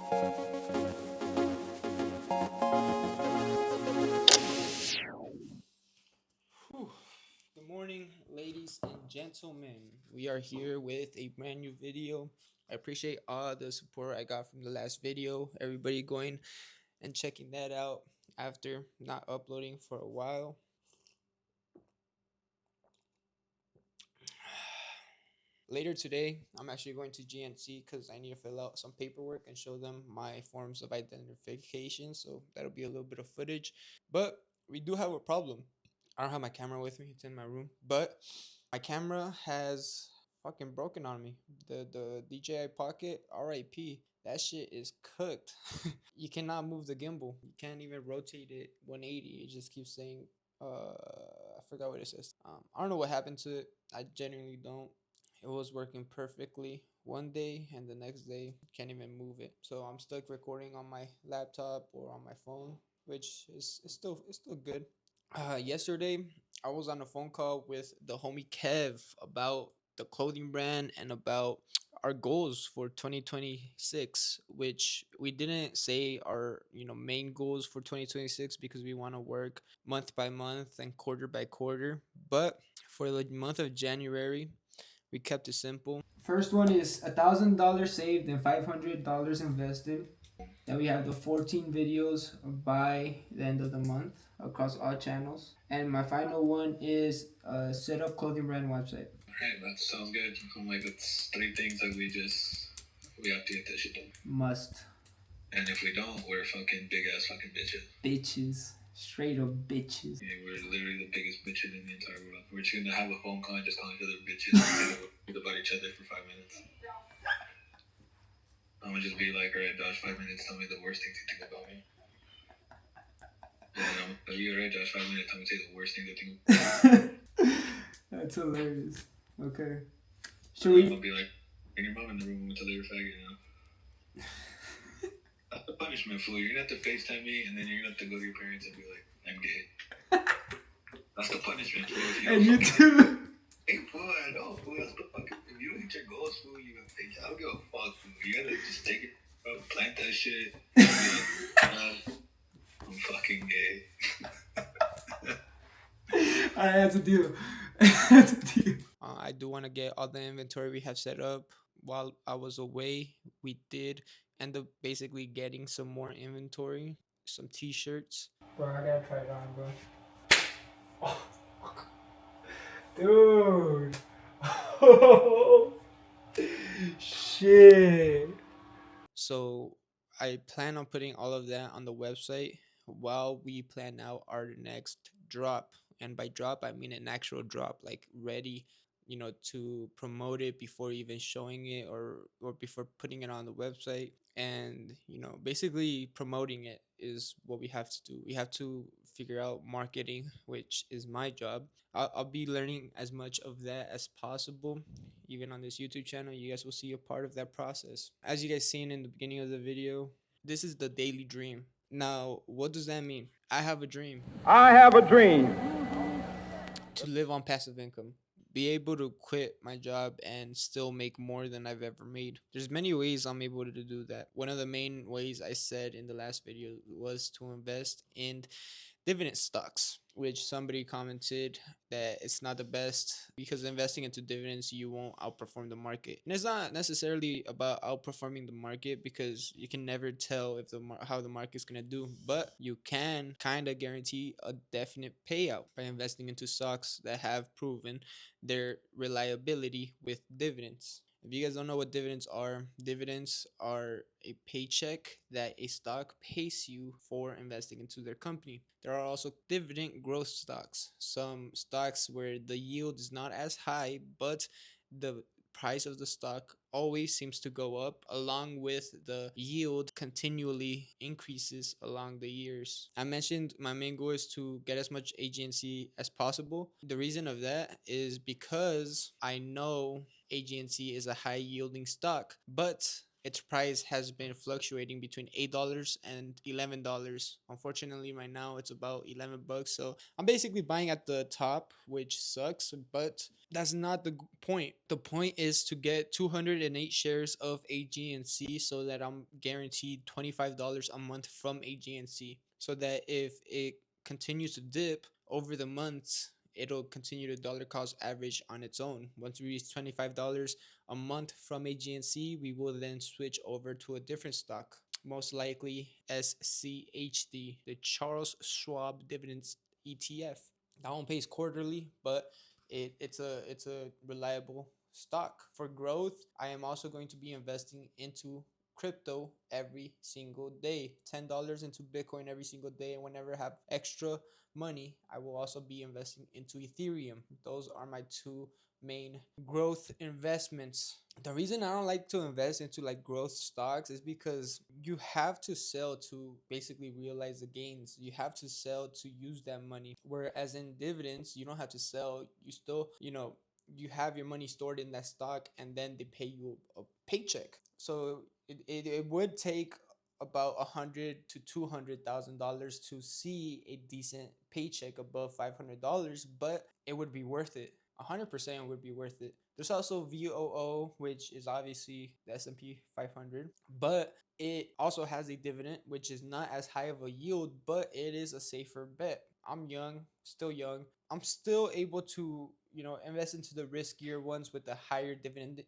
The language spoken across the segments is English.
Whew. Good morning, ladies and gentlemen. We are here with a brand new video. I appreciate all the support I got from the last video. Everybody going and checking that out after not uploading for a while. Later today, I'm actually going to GNC because I need to fill out some paperwork and show them my forms of identification. So that'll be a little bit of footage. But we do have a problem. I don't have my camera with me. It's in my room. But my camera has fucking broken on me. The DJI Pocket, RIP. That shit is cooked. You cannot move the gimbal. You can't even rotate it 180. It just keeps saying I forgot what it says. I don't know what happened to it. I genuinely don't. It was working perfectly one day, and the next day can't even move it. So I'm stuck recording on my laptop or on my phone, which is it's still good. Yesterday I was on a phone call with the homie Kev about the clothing brand and about our goals for 2026, which we didn't say our main goals for 2026 because we want to work month by month and quarter by quarter. But for the month of January, we kept it simple. First one is $1,000 saved and $500 invested. Then we have the 14 videos by the end of the month across all channels. And my final one is set up clothing brand website. Right, that sounds good. I'm like, that's three things that we have to get that shit done. Must. And if we don't, we're fucking big ass fucking bitches. Bitches. Straight up bitches. Yeah, we're literally the biggest bitches in the entire world. We're just gonna have a phone call and just call each other bitches and about each other for 5 minutes. I'm gonna just be like, alright, Josh, 5 minutes, tell me the worst things you think about me. And are you alright, Josh, 5 minutes, tell me say the worst things you think about me. That's hilarious. Okay. Should we? I'll be like, bring your mom in the room until they're faggot, you know? That's the punishment, fool. You're gonna have to FaceTime me, and then you're gonna have to go to your parents and be like, I'm gay. That's the punishment, fool. And you too. Hey, fool, I know, fool. That's the fucking. If you don't hit your goals, fool, you gonna take it. I don't give a fuck, fool. You gotta just take it, bro, plant that shit. Be like, I'm fucking gay. I had to do. I do want to get all the inventory we have set up while I was away. We did end up basically getting some more inventory, some t-shirts. Bro, I gotta try it on, bro. Oh. Dude. Oh. Shit. So I plan on putting all of that on the website while we plan out our next drop. And by drop, I mean an actual drop, like ready, to promote it before even showing it or before putting it on the website. And, basically promoting it is what we have to do. We have to figure out marketing, which is my job. I'll be learning as much of that as possible. Even on this YouTube channel, you guys will see a part of that process. As you guys seen in the beginning of the video, this is the daily dream. Now, what does that mean? I have a dream. I have a dream To live on passive income, be able to quit my job and still make more than I've ever made. There's many ways I'm able to do that. One of the main ways I said in the last video was to invest in dividend stocks, which somebody commented that it's not the best because investing into dividends, you won't outperform the market. And it's not necessarily about outperforming the market because you can never tell if how the market's going to do, but you can kind of guarantee a definite payout by investing into stocks that have proven their reliability with dividends. If you guys don't know what dividends are a paycheck that a stock pays you for investing into their company. There are also dividend growth stocks, some stocks where the yield is not as high, but the price of the stock always seems to go up along with the yield continually increases along the years. I mentioned my main goal is to get as much agency as possible. The reason of that is because I know agency is a high yielding stock, but its price has been fluctuating between $8 and $11. Unfortunately, right now it's about $11. So I'm basically buying at the top, which sucks, but that's not the point. The point is to get 208 shares of AGNC so that I'm guaranteed $25 a month from AGNC. So that if it continues to dip over the months, it'll continue to dollar cost average on its own. Once we reach $25 a month from AGNC, we will then switch over to a different stock, most likely SCHD, the Charles Schwab Dividends ETF. That one pays quarterly, but it's a reliable stock. For growth, I am also going to be investing into crypto every single day. $10 into Bitcoin every single day. And whenever I have extra money, I will also be investing into Ethereum. Those are my two main growth investments. The reason I don't like to invest into like growth stocks is because you have to sell to basically realize the gains. You have to sell to use that money. Whereas in dividends, you don't have to sell. You still, you have your money stored in that stock and then they pay you a paycheck. So it would take about $100,000 to $200,000 to see a decent paycheck above $500, but it would be worth it. 100% would be worth it. There's also VOO, which is obviously the S&P 500, but it also has a dividend, which is not as high of a yield, but it is a safer bet. I'm young, still young. I'm still able to, invest into the riskier ones with the higher dividend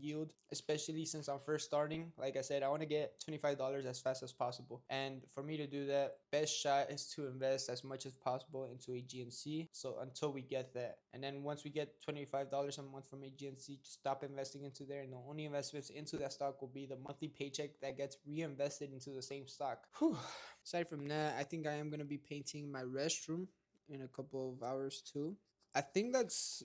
yield, especially since I'm first starting. Like I said, I want to get $25 as fast as possible. And for me to do that, best shot is to invest as much as possible into a GNC. So until we get that. And then once we get $25 a month from a GNC, just stop investing into there. And the only investments into that stock will be the monthly paycheck that gets reinvested into the same stock. Whew. Aside from that, I think I am going to be painting my restroom in a couple of hours too. I think that's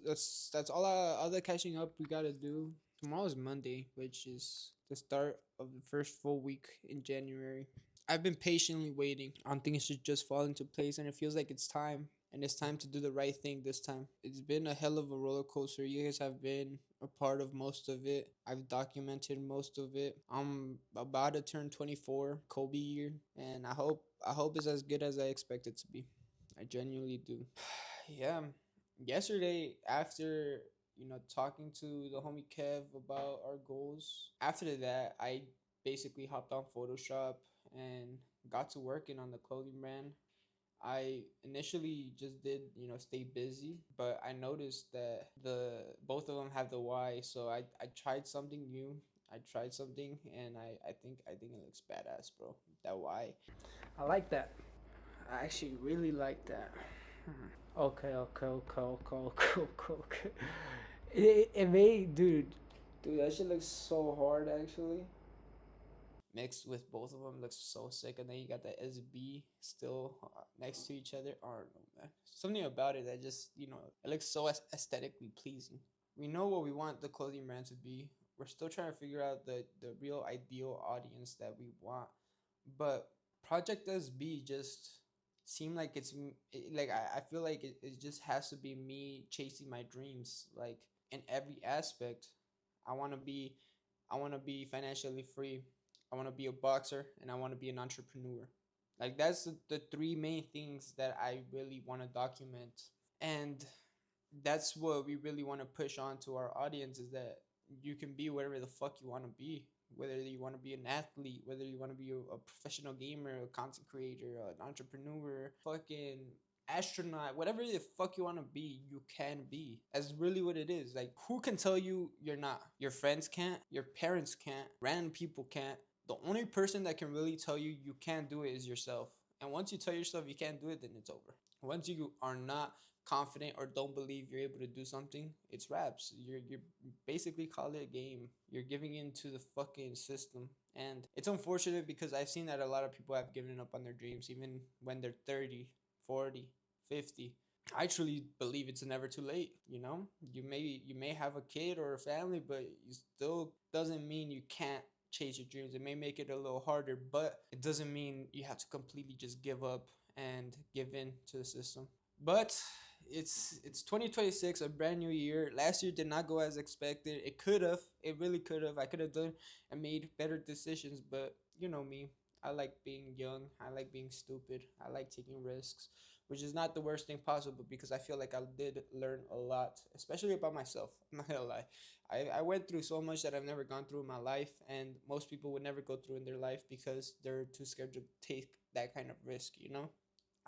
all the catching up we gotta do. Tomorrow is Monday, which is the start of the first full week in January. I've been patiently waiting on things to just fall into place, and it feels like it's time. And it's time to do the right thing this time. It's been a hell of a roller coaster. You guys have been a part of most of it. I've documented most of it. I'm about to turn 24, Kobe year, and I hope it's as good as I expect it to be. I genuinely do. Yeah. Yesterday, after talking to the homie Kev about our goals, after that I basically hopped on Photoshop and got to working on the clothing brand. I initially just did, stay busy, but I noticed that the both of them have the Y, so I tried something new. I tried something and I think it looks badass, bro. That Y. I like that. I actually really like that. Okay. It made, dude, that shit looks so hard actually. Mixed with both of them looks so sick, and then you got the SB still next to each other. I don't know, man. Something about it that just it looks so aesthetically pleasing. We know what we want the clothing brand to be. We're still trying to figure out the real ideal audience that we want, but Project SB just seem like like I feel like it just has to be me chasing my dreams like in every aspect. I want to be i want to be financially free. I want to be a boxer and I want to be an entrepreneur. Like that's the three main things that I really want to document. And that's what we really want to push on to our audience, is that you can be whatever the fuck you want to be. Whether you want to be an athlete, whether you want to be a professional gamer, a content creator, an entrepreneur, fucking astronaut, whatever the fuck you want to be, you can be. That's really what it is. Like, who can tell you you're not? Your friends can't, your parents can't, random people can't. The only person that can really tell you you can't do it is yourself. And once you tell yourself you can't do it, then it's over. Once you are not confident or don't believe you're able to do something, it's raps. You're basically call it a game. You're giving into the fucking system. And it's unfortunate because I've seen that a lot of people have given up on their dreams even when they're 30, 40, 50. I truly believe it's never too late, You may have a kid or a family, but it still doesn't mean you can't chase your dreams. It may make it a little harder, but it doesn't mean you have to completely just give up and give in to the system. But it's 2026, a brand new year. Last year did not go as expected. It could have. It really could have. I could have done and made better decisions, but you know me. I like being young. I like being stupid. I like taking risks, which is not the worst thing possible because I feel like I did learn a lot, especially about myself. I'm not gonna lie. I went through so much that I've never gone through in my life, and most people would never go through in their life because they're too scared to take that kind of risk, you know?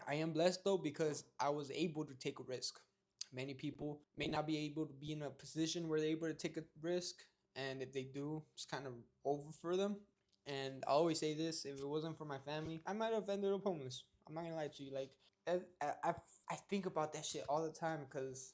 I am blessed though because I was able to take a risk. Many people may not be able to be in a position where they're able to take a risk, and if they do, it's kind of over for them. And I always say this: if it wasn't for my family, I might have ended up homeless. I'm not gonna lie to you. Like, I think about that shit all the time because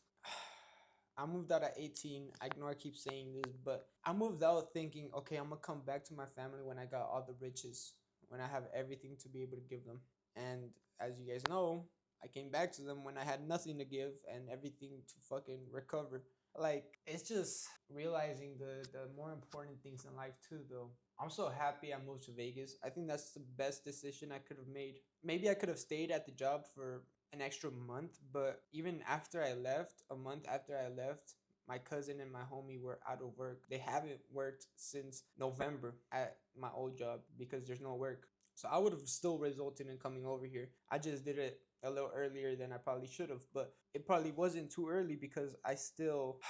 I moved out at 18. I know I keep saying this, but I moved out thinking, okay, I'm gonna come back to my family when I got all the riches, when I have everything to be able to give them. And as you guys know, I came back to them when I had nothing to give and everything to fucking recover. Like, it's just realizing the more important things in life too though. I'm so happy I moved to Vegas. I think that's the best decision I could have made. Maybe I could have stayed at the job for an extra month, but even after I left, a month after I left, my cousin and my homie were out of work. They haven't worked since November at my old job because there's no work. So I would have still resulted in coming over here. I just did it a little earlier than I probably should have, but it probably wasn't too early because I still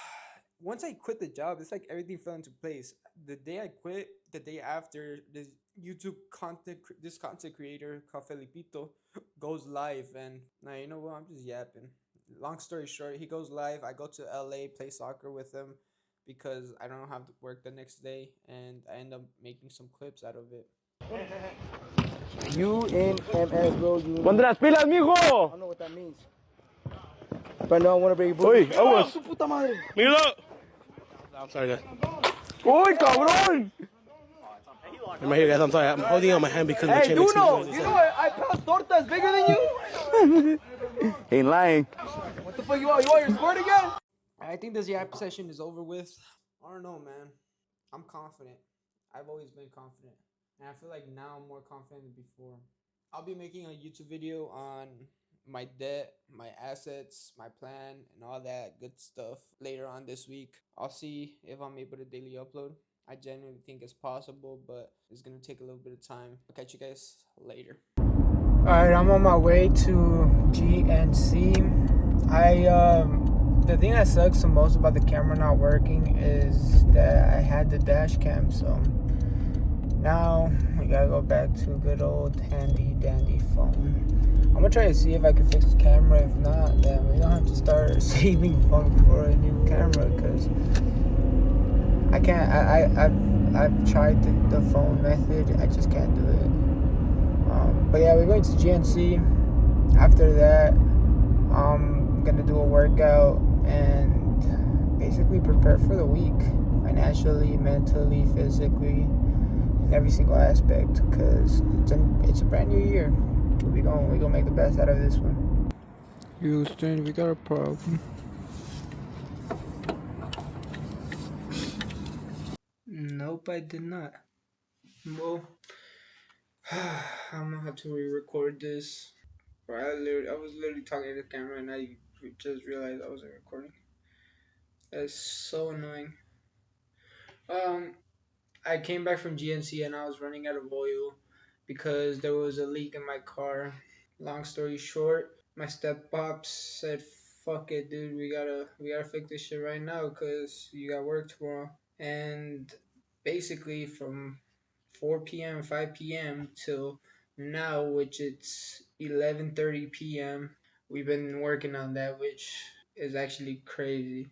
once I quit the job, it's like everything fell into place. The day I quit, the day after, this content creator called Felipito goes live, and now you know what? I'm just yapping. Long story short, he goes live. I go to LA, play soccer with him because I don't have to work the next day, and I end up making some clips out of it. UNMS, bro. Ponte las pilas, mijo. I don't know what that means. But no, I want to bring you. Uy, aguas. Su puta madre. Milo. I'm sorry, guys. Uy, cabrón. I'm right here, guys. I'm sorry. I'm holding on my hand because my chain makes noises. You know I pass tortas bigger than you? Ain't lying. What the fuck you want? You want your squirt again? I think this yap session is over with. I don't know, man. I'm confident. I've always been confident. And I feel like now I'm more confident than before. I'll be making a YouTube video on my debt, my assets, my plan, and all that good stuff later on this week. I'll see if I'm able to daily upload. I genuinely think it's possible, but it's gonna take a little bit of time. I'll catch you guys later. Alright, I'm on my way to GNC. The thing that sucks the most about the camera not working is that I had the dash cam, so now we gotta go back to good old handy dandy phone. I'm gonna try to see if I can fix the camera. If not, then we're gonna have to start saving fund for a new camera because I can't. I've tried the phone method. I just can't do it. But yeah, we're going to GNC. After that, I'm gonna do a workout and basically prepare for the week, financially, mentally, physically, in every single aspect, because it's a brand new year. We gonna make the best out of this one. Houston, we got a problem. Nope, I did not. Well, I'm gonna have to re-record this. I was literally talking to the camera and I just realized I wasn't recording. That's so annoying. I came back from GNC and I was running out of oil because there was a leak in my car. Long story short, my step pops said, "Fuck it, dude. We gotta fix this shit right now because you got work tomorrow." And basically from 4 p.m., 5 p.m. till now, which it's 11:30 p.m. We've been working on that, which is actually crazy.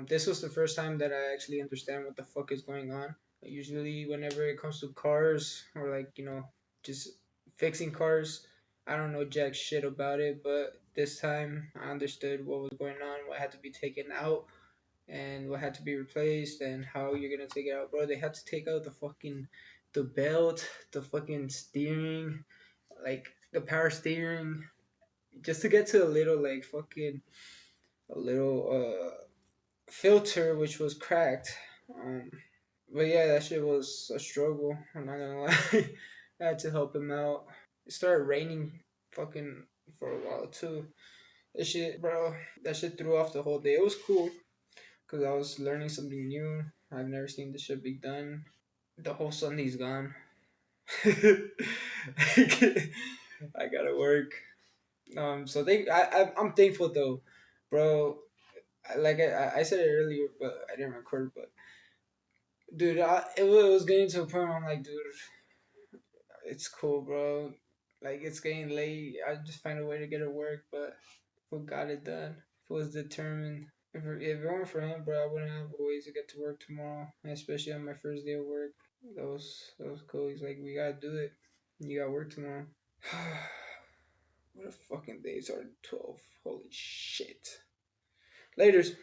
This was the first time that I actually understand what the fuck is going on. Usually, whenever it comes to cars or like just fixing cars, I don't know jack shit about it. But this time, I understood what was going on, what had to be taken out, and what had to be replaced, and how you're gonna take it out, bro. They had to take out the belt, the fucking steering, like the power steering, just to get to a little like fucking a little filter which was cracked. But yeah, that shit was a struggle. I'm not gonna lie. I had to help him out. It started raining fucking for a while too. That shit, bro. That shit threw off the whole day. It was cool because I was learning something new. I've never seen this shit be done. The whole Sunday's gone. I gotta work. So I'm thankful though, bro. I said it earlier, but I didn't record. But dude, it was getting to a point where I'm like, dude, it's cool, bro. Like it's getting late. I just find a way to get to work, but we got it done. Was determined. If it weren't for him, bro, I wouldn't have ways to get to work tomorrow, especially on my first day of work. That was cool. He's like, we gotta do it. You got work tomorrow. What a fucking day. It's already 12. Holy shit. Laters.